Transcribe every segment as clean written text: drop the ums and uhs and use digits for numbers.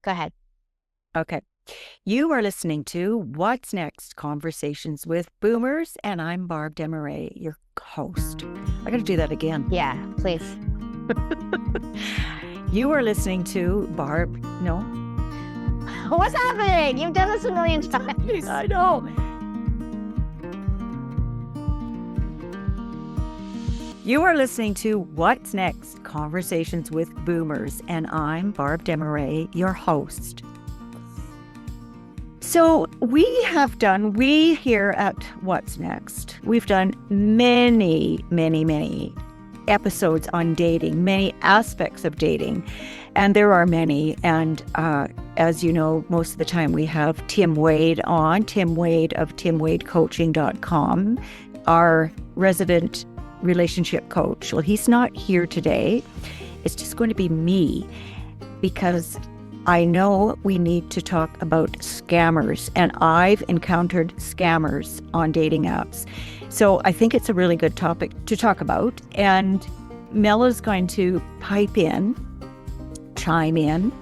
Go ahead. Okay. You are listening to What's Next? Conversations with Boomers, and I'm Barb Demaray, your host. I got to do that again. Yeah, please. You are listening to Barb. No? What's happening? You've done this a million times. I know. You are listening to What's Next? Conversations with Boomers, and I'm Barb Demaray, your host. So we here at What's Next, we've done many episodes on dating, many aspects of dating, and there are many. And as you know, most of the time we have Tim Wade on, Tim Wade of timwadecoaching.com, our resident relationship coach. Well, he's not here today. It's just going to be me because I know we need to talk about scammers, and I've encountered scammers on dating apps. So I think it's a really good topic to talk about. And Mela's going to chime in,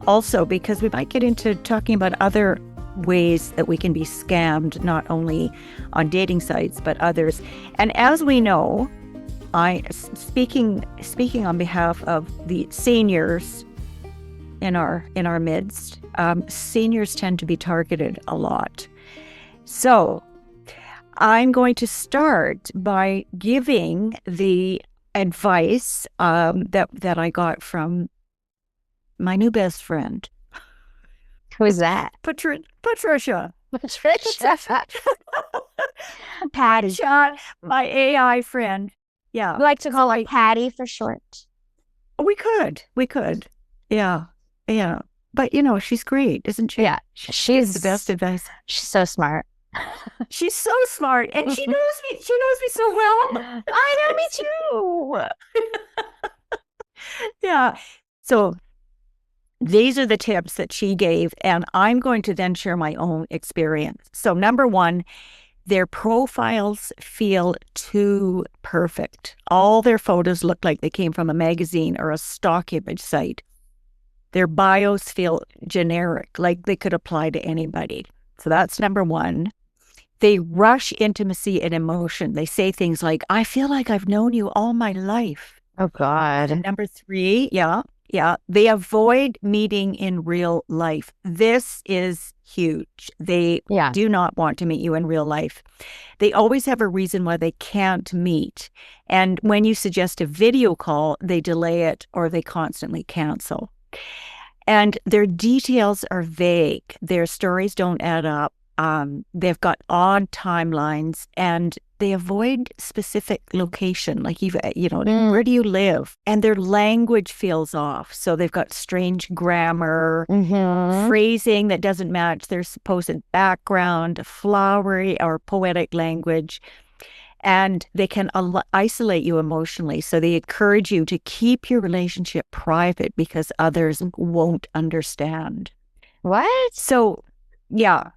also because we might get into talking about other ways that we can be scammed, not only on dating sites, but others. And as we know, speaking on behalf of the seniors in our midst, seniors tend to be targeted a lot. So I'm going to start by giving the advice that I got from my new best friend. Who is that? Patricia. Patricia. Patty. My AI friend. Yeah. We like to call her Patty for short. We could. Yeah. Yeah. But, she's great, isn't she? Yeah. She's the best advice. She's so smart. She's so smart. And she knows me. She knows me so well. I know, me too. Yeah. So these are the tips that she gave, and I'm going to then share my own experience. So number one, their profiles feel too perfect. All their photos look like they came from a magazine or a stock image site. Their bios feel generic, like they could apply to anybody. So that's number one. They rush intimacy and emotion. They say things like, I feel like I've known you all my life. Oh, God. And number three, yeah. They avoid meeting in real life. This is huge. They do not want to meet you in real life. They always have a reason why they can't meet. And when you suggest a video call, they delay it or they constantly cancel. And their details are vague. Their stories don't add up. They've got odd timelines, and they avoid specific location, like where do you live? And their language feels off. So they've got strange grammar, phrasing that doesn't match their supposed background, flowery or poetic language. And they can isolate you emotionally. So they encourage you to keep your relationship private because others won't understand. What? So, yeah.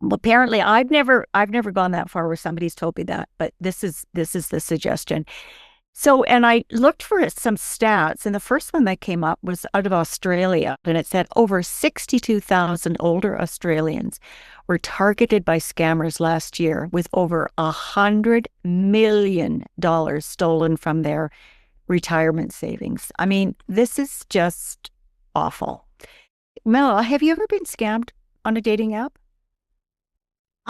Well, apparently, I've never gone that far where somebody's told me that, but this is the suggestion. So, and I looked for some stats, and the first one that came up was out of Australia, and it said over 62,000 older Australians were targeted by scammers last year, with over $100 million stolen from their retirement savings. I mean, this is just awful. Mel, have you ever been scammed on a dating app?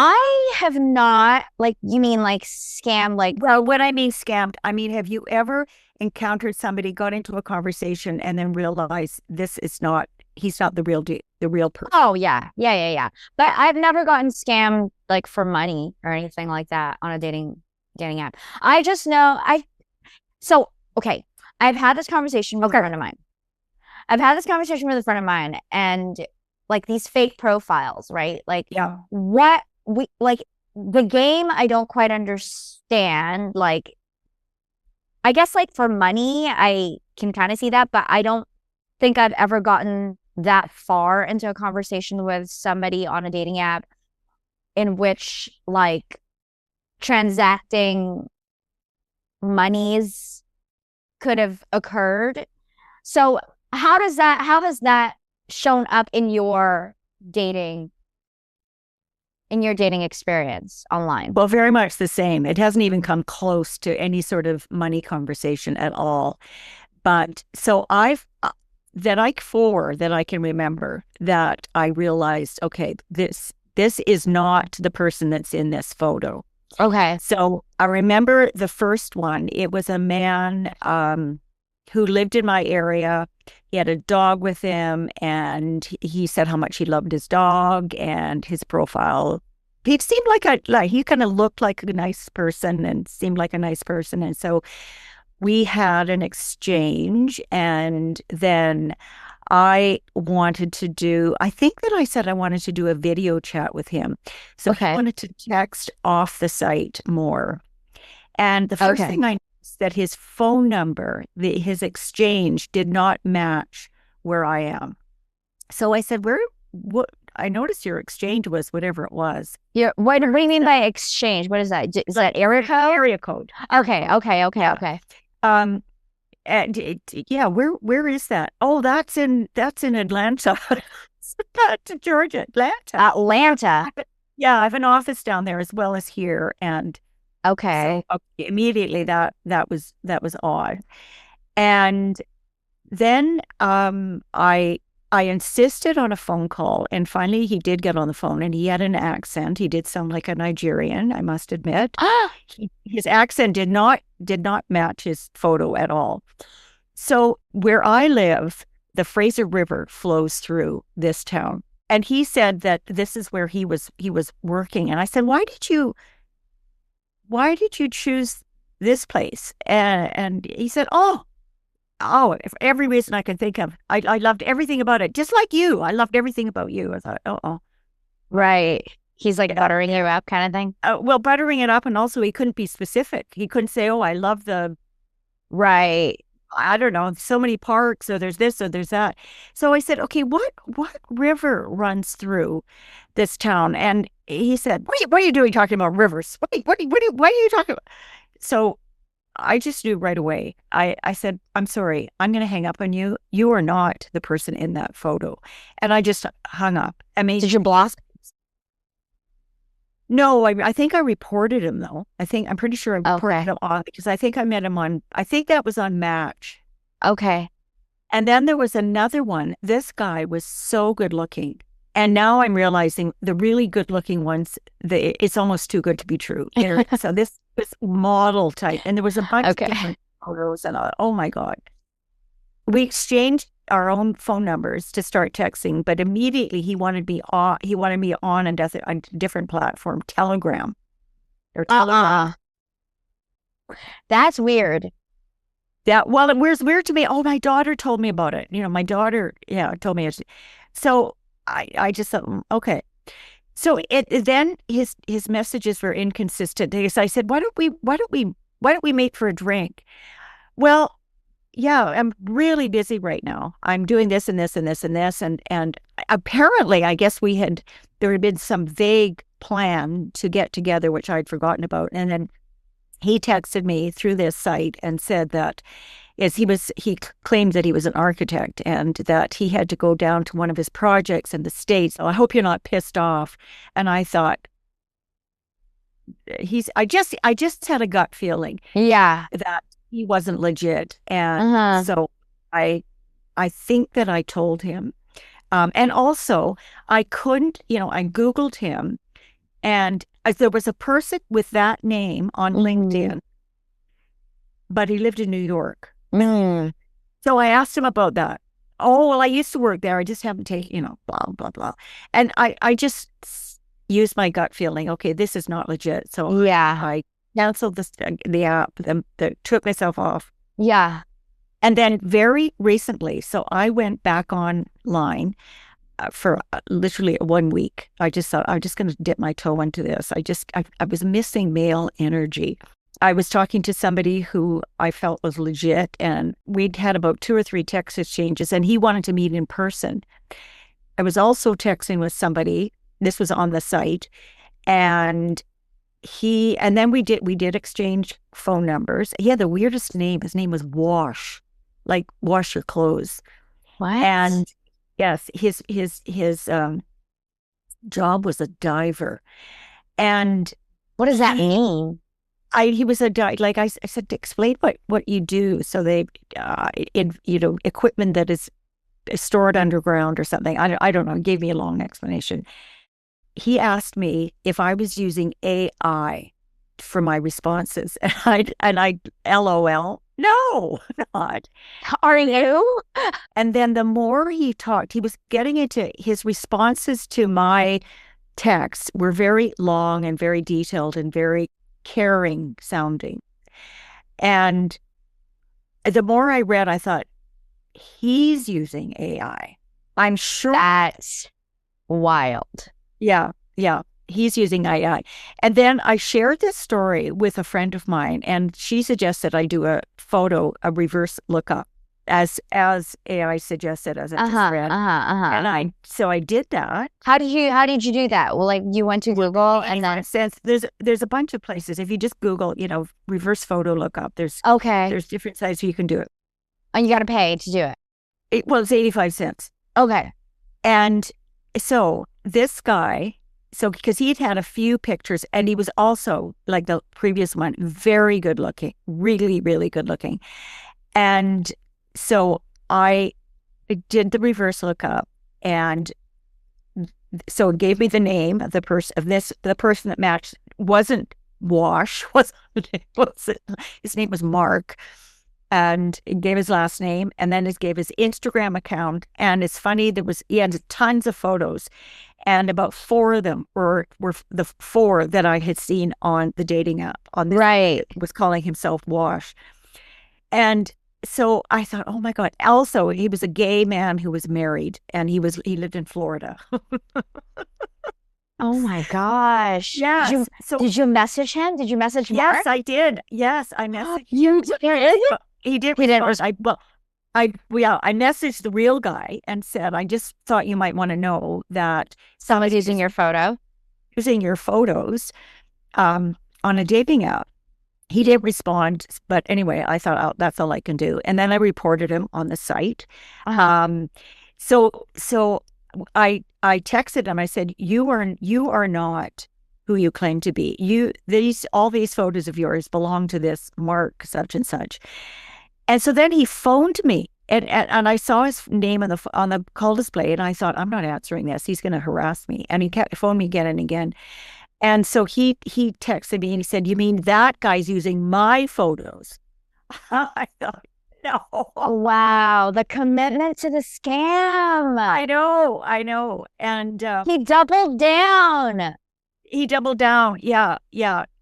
I have not. Like, you mean like scam? Like, well, when I mean scammed, I mean, have you ever encountered somebody, got into a conversation, and then realized he's not the real person? Oh, yeah. But I've never gotten scammed like for money or anything like that on a dating app. I just know okay. I've had this conversation with a friend of mine. And like these fake profiles, right? Like, what the game I don't quite understand. Like, I guess like for money, I can kind of see that, but I don't think I've ever gotten that far into a conversation with somebody on a dating app in which like transacting monies could have occurred. So how has that shown up in your dating experience online? Well, very much the same. It hasn't even come close to any sort of money conversation at all. But so I've that I can remember that I realized, okay, this is not the person that's in this photo. Okay. So I remember the first one. It was a man who lived in my area. He had a dog with him, and he said how much he loved his dog, and his profile. He seemed like he kind of looked like a nice person and seemed like a nice person. And so we had an exchange, and then I think that I said I wanted to do a video chat with him. So I wanted to text off the site more. And the first thing I noticed that his phone number, his exchange did not match where I am. So I said, what? I noticed your exchange was whatever it was. Yeah. What do you mean by exchange? What is that? Is that area code? Area code. Okay. And where is that? Oh, that's in Atlanta. To Georgia, Atlanta. Yeah, I have an office down there as well as here. And so, immediately that was odd. And then I insisted on a phone call, and finally he did get on the phone, and he had an accent. He did sound like a Nigerian, I must admit. His accent did not match his photo at all. So where I live, the Fraser River flows through this town. And he said that this is where he was working. And I said, why did you choose this place? And he said, oh, for every reason I can think of. I loved everything about it. Just like you. I loved everything about you. I thought, oh. Right. He's like buttering you up kind of thing? Well, buttering it up, and also he couldn't be specific. He couldn't say, oh, I love the... Right. I don't know, so many parks, or there's this, or there's that. So I said, okay, what river runs through this town? And he said, what are you doing talking about rivers? What are you talking about? So I just knew right away. I said, I'm sorry, I'm going to hang up on you. You are not the person in that photo. And I just hung up. I mean, did you block? No, I think I reported him though. I'm pretty sure I reported him on, because I think I met him on, I think that was on Match. Okay. And then there was another one. This guy was so good looking. And now I'm realizing the really good looking ones, it's almost too good to be true. So this was model type, and there was a bunch of different photos, and oh my God. We exchanged our own phone numbers to start texting, but immediately he wanted me on a different platform, Telegram. That's weird. It was weird to me. Oh, my daughter told me about it. My daughter, told me. So I just thought, okay. So then his messages were inconsistent. I said, why don't we meet for a drink? Well, yeah, I'm really busy right now. I'm doing this and this and this and this. And apparently, I guess there had been some vague plan to get together, which I'd forgotten about. And then he texted me through this site and said that he claimed that he was an architect and that he had to go down to one of his projects in the States. So I hope you're not pissed off. And I thought, I just had a gut feeling. Yeah. That he wasn't legit. And so I think that I told him. And also I couldn't, I Googled him, and there was a person with that name on LinkedIn, but he lived in New York. So I asked him about that. Oh, well, I used to work there. I just haven't taken, blah, blah, blah. And I just used my gut feeling. Okay, this is not legit. So I canceled the app, took myself off. Yeah. And then very recently, so I went back online for literally 1 week. I just thought, I'm just going to dip my toe into this. I was missing male energy. I was talking to somebody who I felt was legit, and we'd had about 2 or 3 text exchanges, and he wanted to meet in person. I was also texting with somebody. This was on the site, and then we did exchange phone numbers. He had the weirdest name. His name was Wash, like wash your clothes. What? And Yes, his job was a diver, and what does that mean? He was a like I said, to explain what you do. So they, equipment that is stored underground or something. I don't know. He gave me a long explanation. He asked me if I was using AI for my responses, and I LOL. No, not. Are you? And then the more he talked, he was getting into his responses to my texts were very long and very detailed and very caring sounding. And the more I read, I thought, he's using AI. I'm sure. That's wild. Yeah, yeah. He's using AI. And then I shared this story with a friend of mine, and she suggested I do a reverse lookup as AI suggested, as I just read. And I did that. How did you do that? Well, like you went to Google and then since there's a bunch of places. If you just Google, reverse photo lookup, there's different sites where you can do it. And you got to pay to do it. Well, it's 85 cents. Okay. And so this guy, because he had a few pictures, and he was also, like the previous one, very good looking, really, really good looking. And so I did the reverse lookup, and so it gave me the name of the person the person that matched wasn't Wash, his name was Mark. And it gave his last name, and then it gave his Instagram account. And it's funny, he had tons of photos, and about 4 of them were the 4 that I had seen on the dating app. Was calling himself Wash. And so I thought, oh my God. Also, he was a gay man who was married, and he lived in Florida. Oh my gosh. Yes. Did you message him? Did you message Mark? Yes, I did. Yes, I messaged you. He did. I messaged the real guy and said, I just thought you might want to know that somebody's using your photos on a dating app. He did respond, but anyway, I thought, oh, that's all I can do. And then I reported him on the site. So I texted him. I said, you are not who you claim to be. All these photos of yours belong to this Mark such and such. And so then he phoned me, and I saw his name on the call display, and I thought, I'm not answering this. He's going to harass me. And he kept phoning me again and again. And so he texted me and he said, you mean that guy's using my photos? I thought, no. Wow, the commitment to the scam. I know. And he doubled down. Yeah.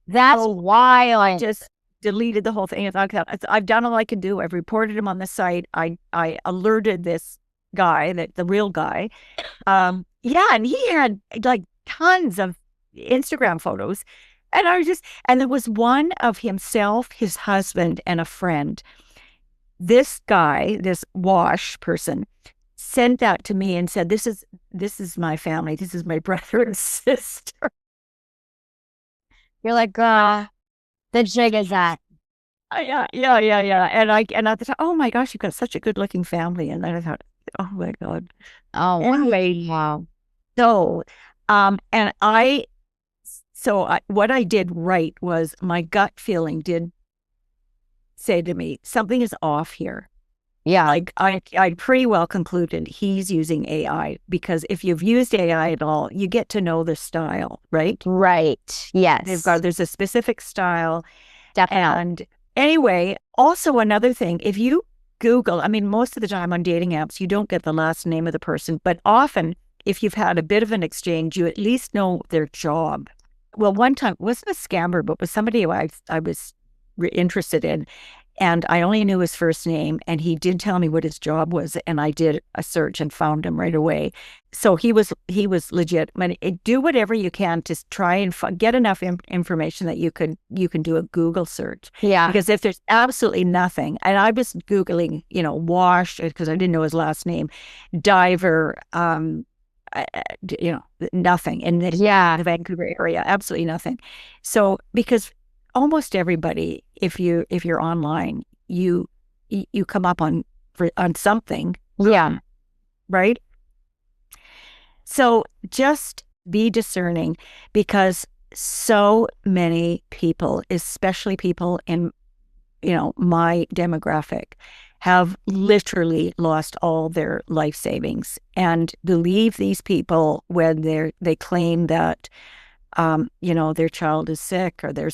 That's wild. I just deleted the whole thing. I've done all I can do. I've reported him on the site. I alerted this guy, the real guy. And he had like tons of Instagram photos. And there was one of himself, his husband, and a friend. This guy, this Wash person, sent that to me and said, this is my family. This is my brother and sister. You're like, the jig is that. Yeah. And I thought, oh my gosh, you've got such a good looking family. And then I thought, oh my God. Oh, anyway, wow. So, what I did right was my gut feeling did say to me, something is off here. Yeah. Like I pretty well concluded he's using AI, because if you've used AI at all, you get to know the style, right? Right. Yes. There's a specific style. Definitely. And anyway, also another thing, if you Google, I mean, most of the time on dating apps, you don't get the last name of the person, but often if you've had a bit of an exchange, you at least know their job. Well, one time, it wasn't a scammer, but was somebody who I was interested in. And I only knew his first name, and he did tell me what his job was, and I did a search and found him right away. So he was legit. Do whatever you can to try and get enough information that you can do a Google search. Yeah. Because if there's absolutely nothing, and I was Googling, Wash, because I didn't know his last name, diver, nothing in the Vancouver area, absolutely nothing. So because almost everybody, if you're online, you come up on something. Yeah. Right. So just be discerning, because so many people, especially people in, my demographic, have literally lost all their life savings, and believe these people when they claim that their child is sick, or their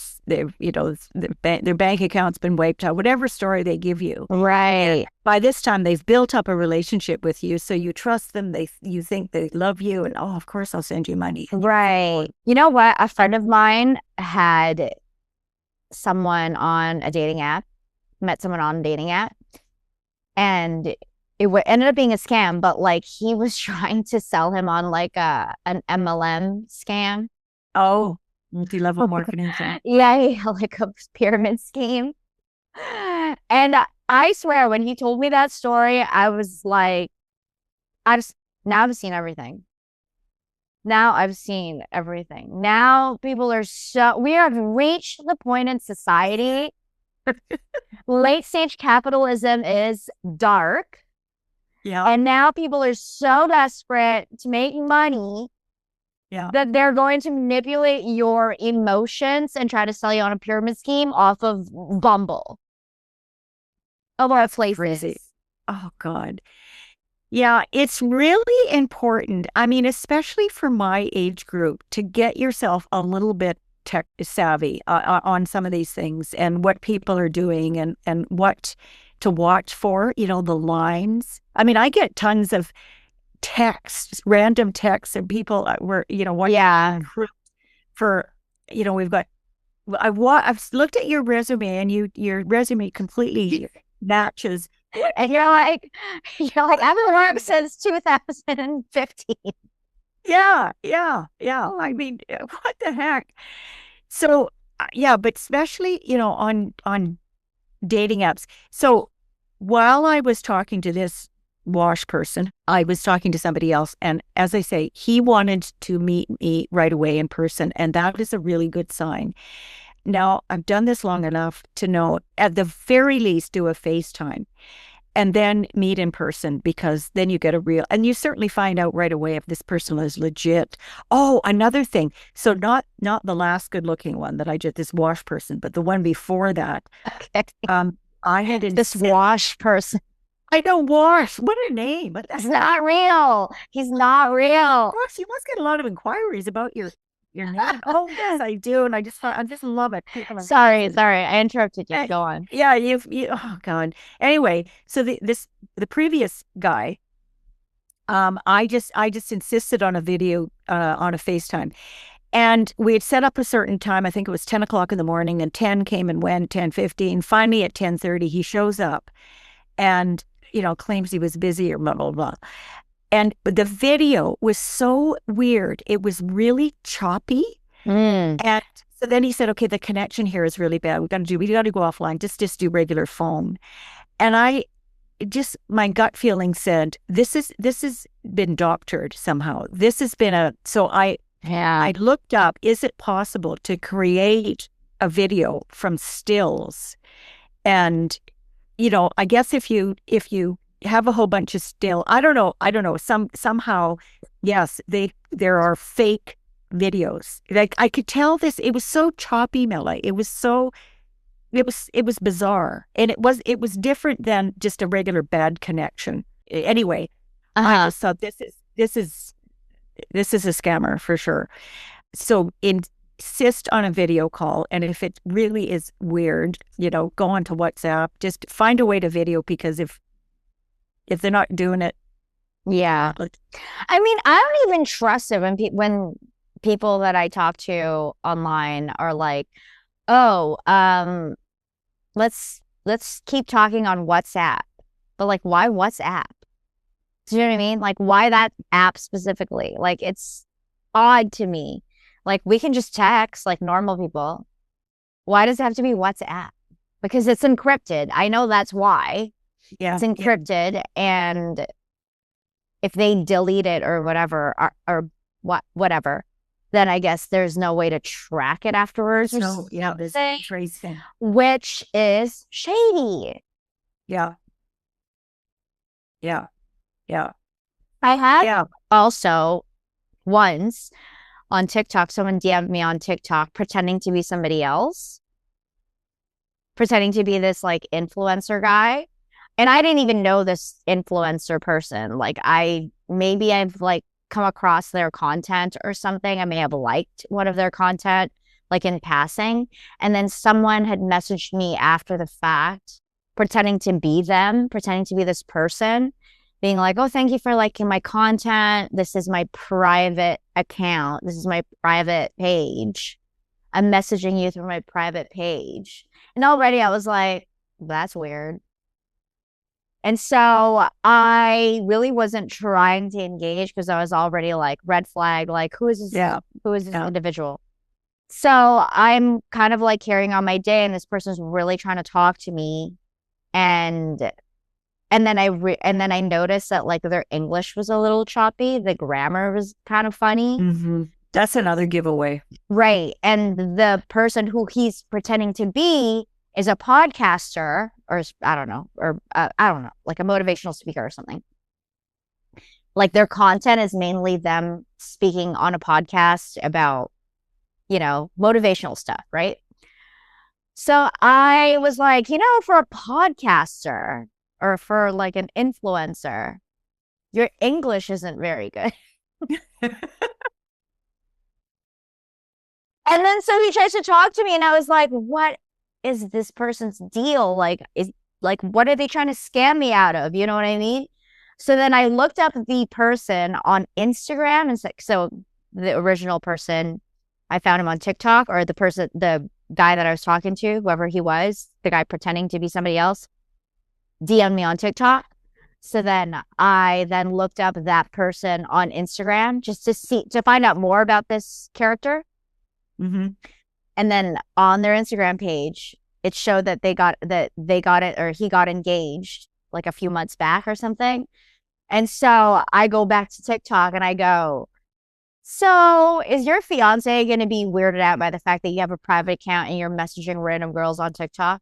bank account's been wiped out, whatever story they give you. Right. By this time, they've built up a relationship with you, so you trust them. You think they love you, and of course, I'll send you money. Right. You know what? A friend of mine had someone on a dating app, met someone on a dating app, and it ended up being a scam, but like he was trying to sell him on like an MLM scam. Oh, multi-level marketing thing. Yeah, like a pyramid scheme. And I swear, when he told me that story, I was like, now I've seen everything. Now I've seen everything. Now people are we have reached the point in society. Late stage capitalism is dark. Yeah. And now people are so desperate to make money that they're going to manipulate your emotions and try to sell you on a pyramid scheme off of Bumble. Although it's crazy. Oh, God. Yeah, it's really important. I mean, especially for my age group, to get yourself a little bit tech savvy on some of these things, and what people are doing, and what to watch for, the lines. I mean, I get tons of texts, random texts, and people were, for, we've got, I've looked at your resume, and your resume completely matches. And you're like, I've been working since 2015. Yeah. I mean, what the heck? So, yeah, but especially, on dating apps. So while I was talking to this wash person, I was talking to somebody else. And as I say, he wanted to meet me right away in person. And that is a really good sign. Now, I've done this long enough to know, at the very least, do a FaceTime and then meet in person, because then you get and you certainly find out right away if this person is legit. Oh, another thing. So not the last good looking one that I did, this wash person, but the one before that. Okay. I had this wash person. I don't wash. What a name. But that's not real. He's not real. Gosh, you must get a lot of inquiries about your name. Oh, yes, I do. And I just love it. Sorry. I interrupted you. Go on. Yeah, oh God. Anyway, so the previous guy, I just insisted on a video, on a FaceTime. And we had set up a certain time. I think it was 10 o'clock in the morning, and 10 came and went, 10:15. Finally, at 10:30, he shows up and, claims he was busy, or blah, blah, blah. And the video was so weird. It was really choppy. And so then he said, okay, the connection here is really bad. We got to go offline. Just do regular phone. And my gut feeling said, this has been doctored somehow. This has been I looked up, is it possible to create a video from stills? And, I guess if you have a whole bunch of still, I don't know, somehow, yes, there are fake videos. Like, I could tell this, it was so choppy, Mela. It was bizarre. And it was different than just a regular bad connection. Anyway, I just thought this is a scammer for sure. So insist on a video call. And if it really is weird, go on to WhatsApp. Just find a way to video, because if they're not doing it. Yeah. I mean, I don't even trust it when people that I talk to online are like, oh, let's keep talking on WhatsApp. But like, why WhatsApp? Do you know what I mean? Like, why that app specifically? Like, it's odd to me. Like, we can just text like normal people. Why does it have to be WhatsApp? Because it's encrypted. I know that's why. Yeah. It's encrypted. And if they delete it or whatever, or whatever, then I guess there's no way to track it afterwards. So, yeah, there's tracing. Which is shady. Yeah. Yeah. Yeah. I had also once on TikTok, someone DM'd me on TikTok pretending to be somebody else, pretending to be this like influencer guy. And I didn't even know this influencer person. Like maybe I've like come across their content or something. I may have liked one of their content like in passing. And then someone had messaged me after the fact, pretending to be them, pretending to be this person, being like, oh, thank you for liking my content. This is my private account. This is my private page. I'm messaging you through my private page. And already I was like, that's weird. And so I really wasn't trying to engage because I was already like red flag, like who is this? Yeah. Who is this individual? So I'm kind of like carrying on my day, and this person's really trying to talk to me, and then I noticed that like their English was a little choppy, the grammar was kind of funny. Mm-hmm. That's another giveaway, right? And the person who he's pretending to be is a podcaster, or I don't know, like a motivational speaker or something. Like their content is mainly them speaking on a podcast about, you know, motivational stuff, right? So I was like, you know, for a podcaster or for like an influencer, your English isn't very good. And then so he tries to talk to me, and I was like, what is this person's deal? Like, what are they trying to scam me out of? You know what I mean? So then I looked up the person on Instagram, and so the original person, I found him on TikTok, or the guy that I was talking to, whoever he was, the guy pretending to be somebody else, DM'd me on TikTok. So then I looked up that person on Instagram just to find out more about this character. Mm-hmm. And then on their Instagram page, it showed that he got engaged like a few months back or something. And so I go back to TikTok and I go, so is your fiance going to be weirded out by the fact that you have a private account and you're messaging random girls on TikTok?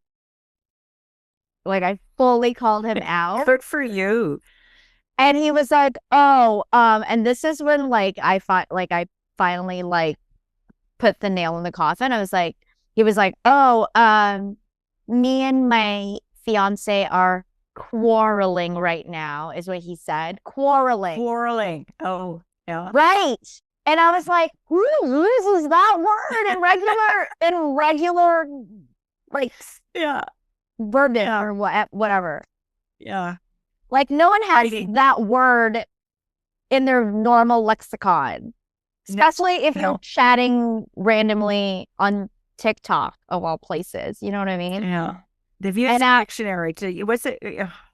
Like I fully called him out. Good for you. And he was like, oh, and this is when like I finally like put the nail in the coffin. He was like, oh, me and my fiance are quarreling right now, is what he said. Quarreling. Oh, yeah. Right. And I was like, who uses that word in regular, like, yeah, verbiage or whatever. Yeah. Like no one has that word in their normal lexicon. Especially if you're chatting randomly on TikTok of all places. You know what I mean? Yeah. They've used a dictionary to, what's it?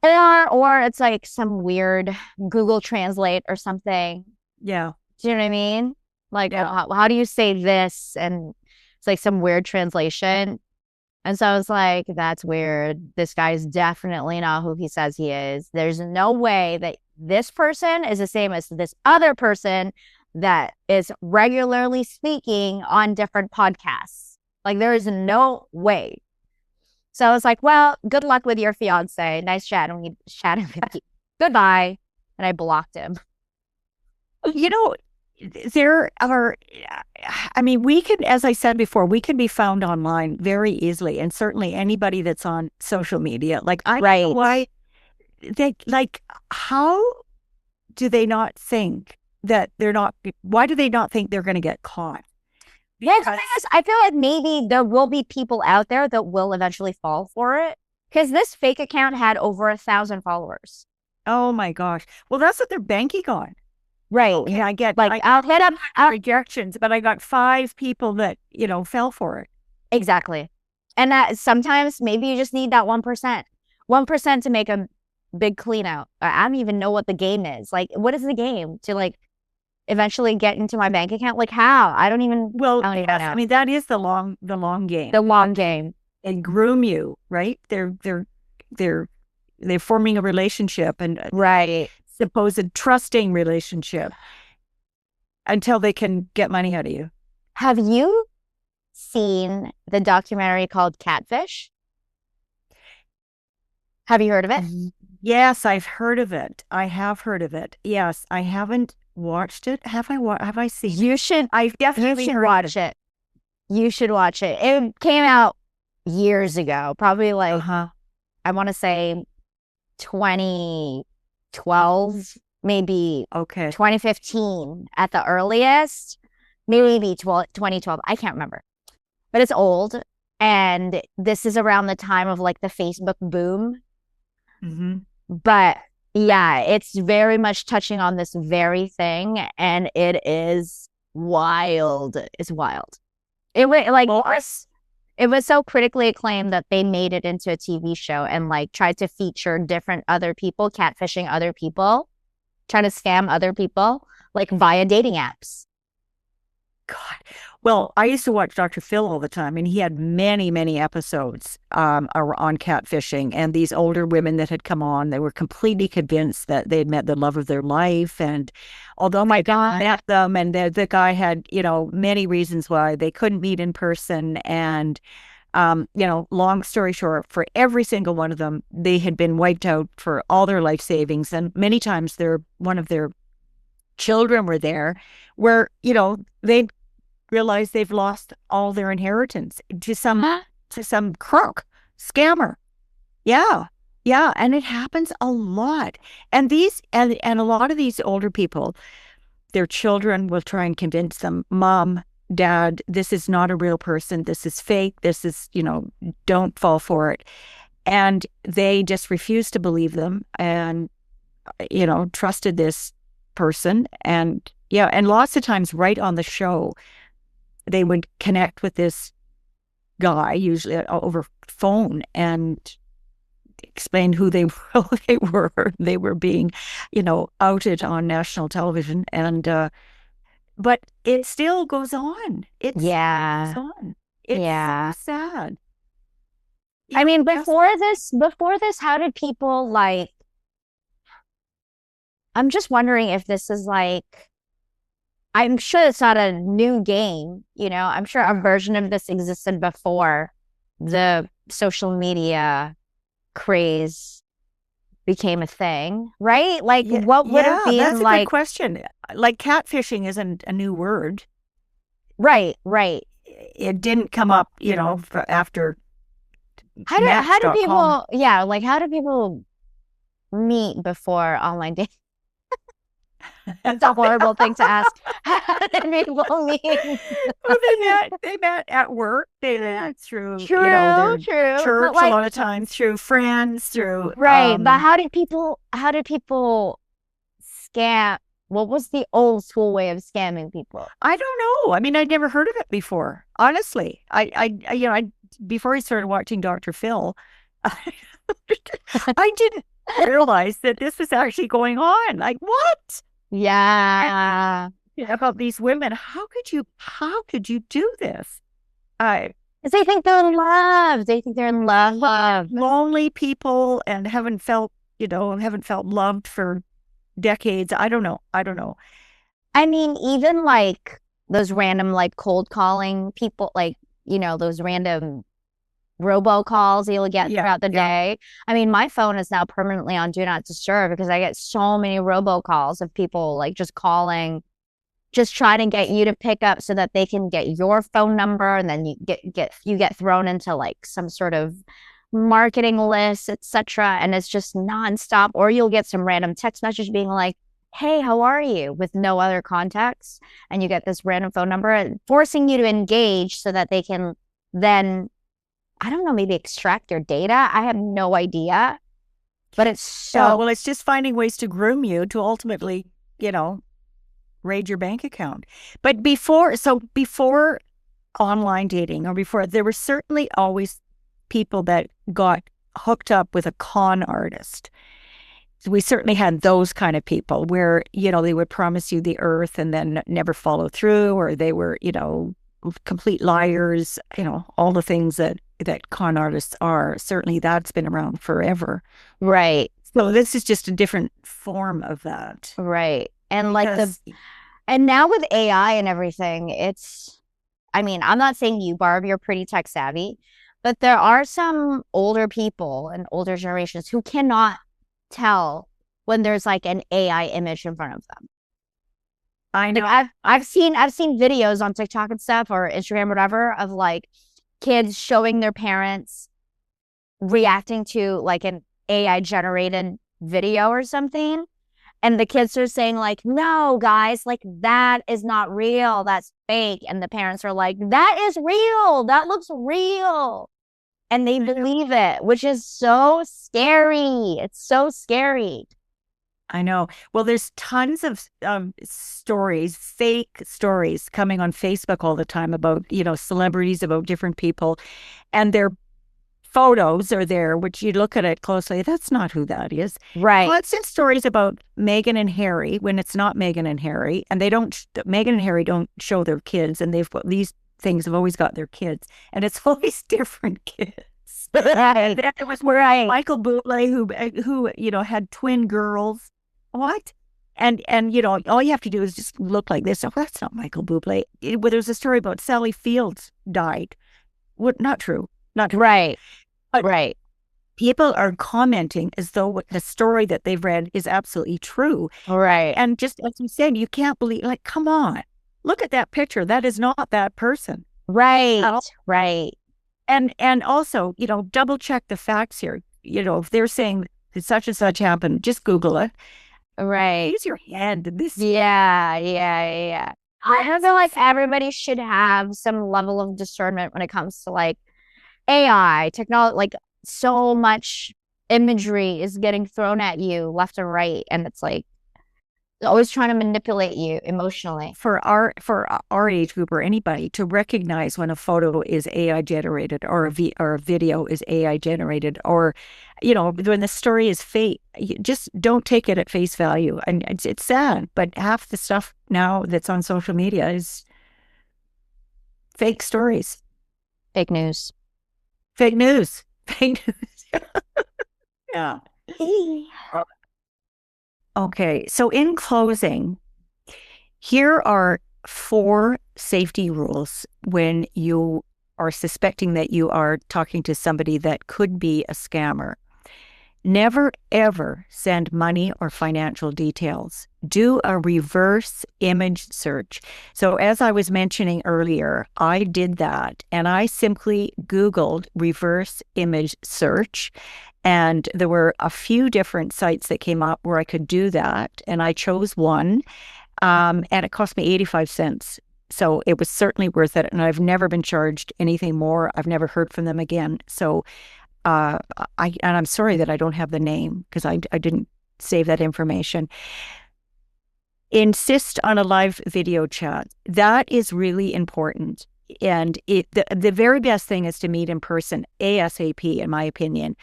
Or it's like some weird Google Translate or something. Yeah. Do you know what I mean? Like, how do you say this? And it's like some weird translation. And so I was like, that's weird. This guy's definitely not who he says he is. There's no way that this person is the same as this other person that is regularly speaking on different podcasts. Like there is no way. So I was like, well, good luck with your fiance. Nice chatting with you. Goodbye. And I blocked him. You know, there are, I mean, we can, as I said before, we can be found online very easily. And certainly anybody that's on social media, like I don't know why how do they not think that why do they not think they're going to get caught? Because I feel like maybe there will be people out there that will eventually fall for it. Because this fake account had over 1,000 followers. Oh my gosh. Well, that's what they're banking on. Right. Okay, I get like I'll hit up rejections, but I got 5 people that, fell for it. Exactly. And that sometimes maybe you just need that 1%. 1% to make a big clean out. I don't even know what the game is. Like, what is the game to like eventually get into my bank account? Like how? I don't even know. I mean, that is the long game. The long game. And groom you, right? They're forming a relationship and right. Supposed trusting relationship until they can get money out of you. Have you seen the documentary called Catfish? Have you heard of it? Yes, I've heard of it. I have heard of it. Yes, I haven't watched it. Have I seen it? You should. I've definitely you should watch it. You should watch it. It came out years ago, probably like I want to say 2012, maybe 2015 at the earliest, maybe 2012. I can't remember, but it's old. And this is around the time of like the Facebook boom. But yeah, it's very much touching on this very thing, and it is wild. It's wild. It was like it was so critically acclaimed that they made it into a TV show and like tried to feature different other people, catfishing other people, trying to scam other people, like via dating apps. God. Well, I used to watch Dr. Phil all the time, and he had many, many episodes on catfishing. And these older women that had come on, they were completely convinced that they'd met the love of their life. And although my guy met them, and the guy had, you know, many reasons why they couldn't meet in person. And, you know, long story short, for every single one of them, they had been wiped out for all their life savings. And many times one of their children were there where, you know, they realize they've lost all their inheritance to some crook scammer. Yeah. And it happens a lot. And a lot of these older people, their children will try and convince them, Mom, Dad, this is not a real person. This is fake. This is, you know, don't fall for it. And they just refuse to believe them and, you know, trusted this person. And yeah, and lots of times right on the show, they would connect with this guy, usually over phone, and explain who they really were. They were being, you know, outed on national television. And, but it still goes on. It goes on. It's so sad. I mean, before this, how did people like, I'm just wondering if this is like, I'm sure it's not a new game, you know, I'm sure a version of this existed before the social media craze became a thing, right? Like, what would it be? That's a good question. Like, catfishing isn't a new word. Right. It didn't come up, you know, after. How do people, like, how do people meet before online dating? That's a horrible thing to ask. How did people meet? Well, they met at work. They met through true. Church, like, a lot of times through friends, through right. But how did people scam? What was the old school way of scamming people? I don't know. I mean, I'd never heard of it before. Honestly, I before I started watching Dr. Phil, I didn't realize that this was actually going on. Like, what? Yeah. About these women. How could you do this? They think they're in love. They think they're in love. Lonely people and haven't felt loved for decades. I don't know. I mean, even like those random like cold calling people, like, you know, those random robocalls you'll get throughout the day. I mean, my phone is now permanently on Do Not Disturb because I get so many robocalls of people like just calling, just trying to get you to pick up so that they can get your phone number, and then you get thrown into like some sort of marketing list, etc. And it's just nonstop. Or you'll get some random text message being like, "Hey, how are you?" with no other contacts, and you get this random phone number forcing you to engage so that they can then, I don't know, maybe extract your data. I have no idea. But it's so... well, it's just finding ways to groom you to ultimately, you know, raid your bank account. But before online dating, or before, there were certainly always people that got hooked up with a con artist. So we certainly had those kind of people where, you know, they would promise you the earth and then never follow through, or they were, you know, complete liars, you know, all the things that con artists are. Certainly that's been around forever. Right. So this is just a different form of that. Right. And and now with AI and everything, I mean, I'm not saying you, Barb, you're pretty tech savvy, but there are some older people and older generations who cannot tell when there's like an AI image in front of them. I know. Like I've seen videos on TikTok and stuff or Instagram, whatever, of like kids showing their parents reacting to like an AI generated video or something. And the kids are saying like, no, guys, like that is not real. That's fake. And the parents are like, that is real. That looks real. And they believe it, which is so scary. It's so scary. I know. Well, there's tons of stories, fake stories coming on Facebook all the time about, celebrities, about different people, and their photos are there, which you look at it closely. That's not who that is. Right. Lots of stories about Meghan and Harry when it's not Meghan and Harry, and Meghan and Harry don't show their kids, and these things have always got their kids, and it's always different kids. It was Michael Bublé who had twin girls. What? And all you have to do is just look like this. Oh, that's not Michael Bublé. There's a story about Sally Fields died. What? Not true. Not true. Right. Right. People are commenting as though the story that they've read is absolutely true. Right. And just as you said, you can't believe, like, come on, look at that picture. That is not that person. Right. Right. And also, double check the facts here. If they're saying that such and such happened, just Google it. Right. Use your head. Yeah. I feel like everybody should have some level of discernment when it comes to like AI, technology. Like so much imagery is getting thrown at you left and right. And it's like always trying to manipulate you emotionally. For our age group or anybody to recognize when a photo is AI generated or a video is AI generated, or when the story is fake, you just don't take it at face value. And it's sad, but half the stuff now that's on social media is fake stories, fake news. Yeah. Okay, so in closing, here are 4 safety rules when you are suspecting that you are talking to somebody that could be a scammer. Never, ever send money or financial details. Do a reverse image search. So as I was mentioning earlier, I did that and I simply Googled reverse image search. And there were a few different sites that came up where I could do that. And I chose one, and it cost me 85 cents. So it was certainly worth it. And I've never been charged anything more. I've never heard from them again. So I'm sorry that I don't have the name because I didn't save that information. Insist on a live video chat. That is really important. And the very best thing is to meet in person ASAP, in my opinion.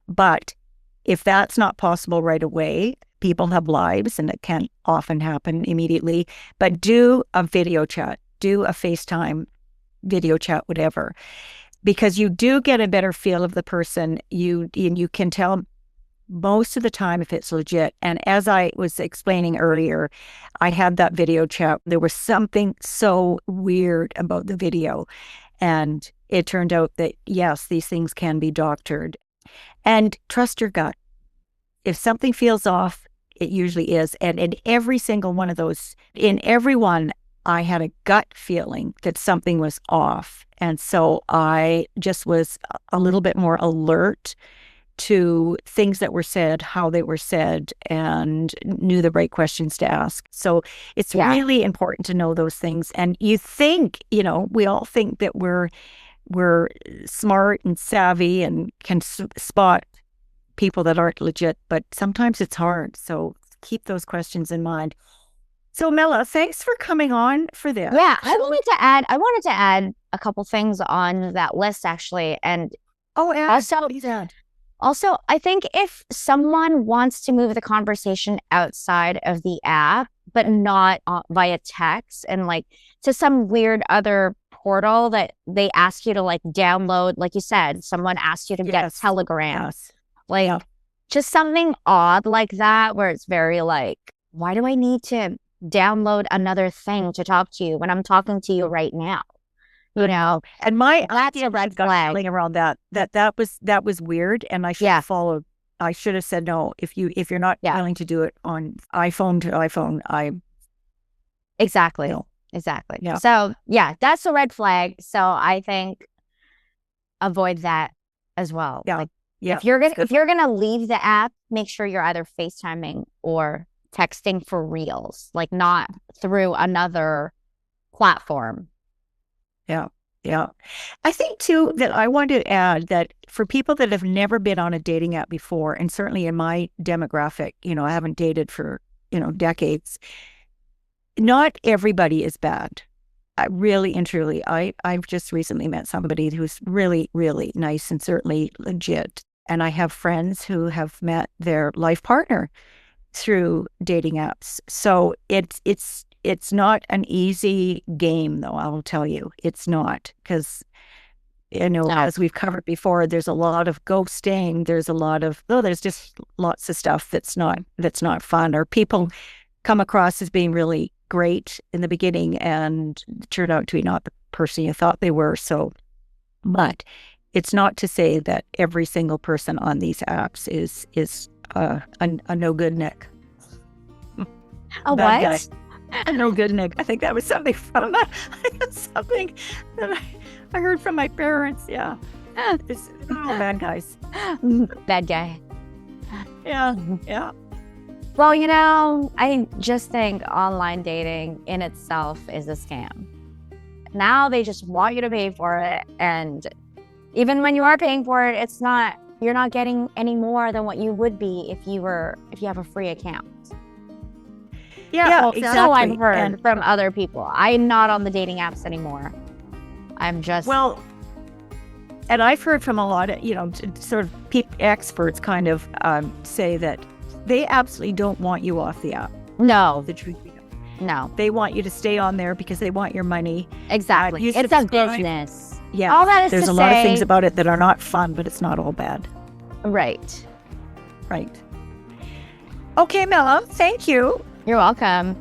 But if that's not possible right away, people have lives and it can't often happen immediately. But do a video chat, do a FaceTime video chat, whatever, because you do get a better feel of the person. You can tell most of the time if it's legit. And as I was explaining earlier, I had that video chat. There was something so weird about the video. And it turned out that, yes, these things can be doctored. And trust your gut. If something feels off, it usually is. And in every single one of those, in every one, I had a gut feeling that something was off. And so I just was a little bit more alert to things that were said, how they were said, and knew the right questions to ask. So it's really important to know those things. And you think, we all think that we're smart and savvy and can spot people that aren't legit, but sometimes it's hard. So keep those questions in mind. So Mela, thanks for coming on for this. Yeah, I wanted to add a couple things on that list actually. And also, I think if someone wants to move the conversation outside of the app, but not via text and like to some weird other portal that they ask you to like download, like you said, someone asked you to get Telegram, just something odd like that, where it's very like, why do I need to download another thing to talk to you when I'm talking to you right now? And that's a red flag around that was weird, and I should have followed. I should have said no. If you're not willing to do it on iPhone to iPhone, Exactly. You know? Exactly. Yeah. So yeah, that's a red flag. So I think avoid that as well. Yeah. Like yeah. if you're gonna leave the app, make sure you're either FaceTiming or texting for reals, like not through another platform. Yeah. Yeah. I think too that I want to add that for people that have never been on a dating app before, and certainly in my demographic, I haven't dated for, decades, not everybody is bad. I really and truly, I've just recently met somebody who's really, really nice and certainly legit. And I have friends who have met their life partner through dating apps. So it's not an easy game, though, I will tell you. It's not, because, as we've covered before, there's a lot of ghosting. There's just lots of stuff that's not fun, or people come across as being really great in the beginning and turn out to be not the person you thought they were. So, but it's not to say that every single person on these apps is a no good Nick. A what? Guy. A no good Nick. I think that was something from something that I heard from my parents. Yeah. It's bad guys. Bad guy. Yeah. Yeah. Well, I just think online dating in itself is a scam. Now they just want you to pay for it. And even when you are paying for it, you're not getting any more than what you would be if you have a free account. Yeah, well, exactly. So I've heard from other people. I'm not on the dating apps anymore. I'm just... Well, and I've heard from a lot of, sort of experts kind of say that they absolutely don't want you off the app. No. The truth be known. No. They want you to stay on there because they want your money. Exactly. It's a business. Yeah. All that is There's to a say, lot of things about it that are not fun, but it's not all bad. Right. Right. Okay, Mela, thank you. You're welcome.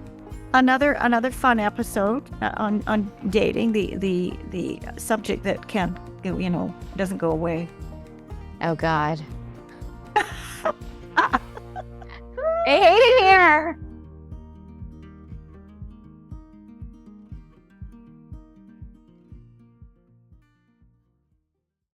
Another fun episode on dating, the subject that doesn't go away. Oh God. I hate it here.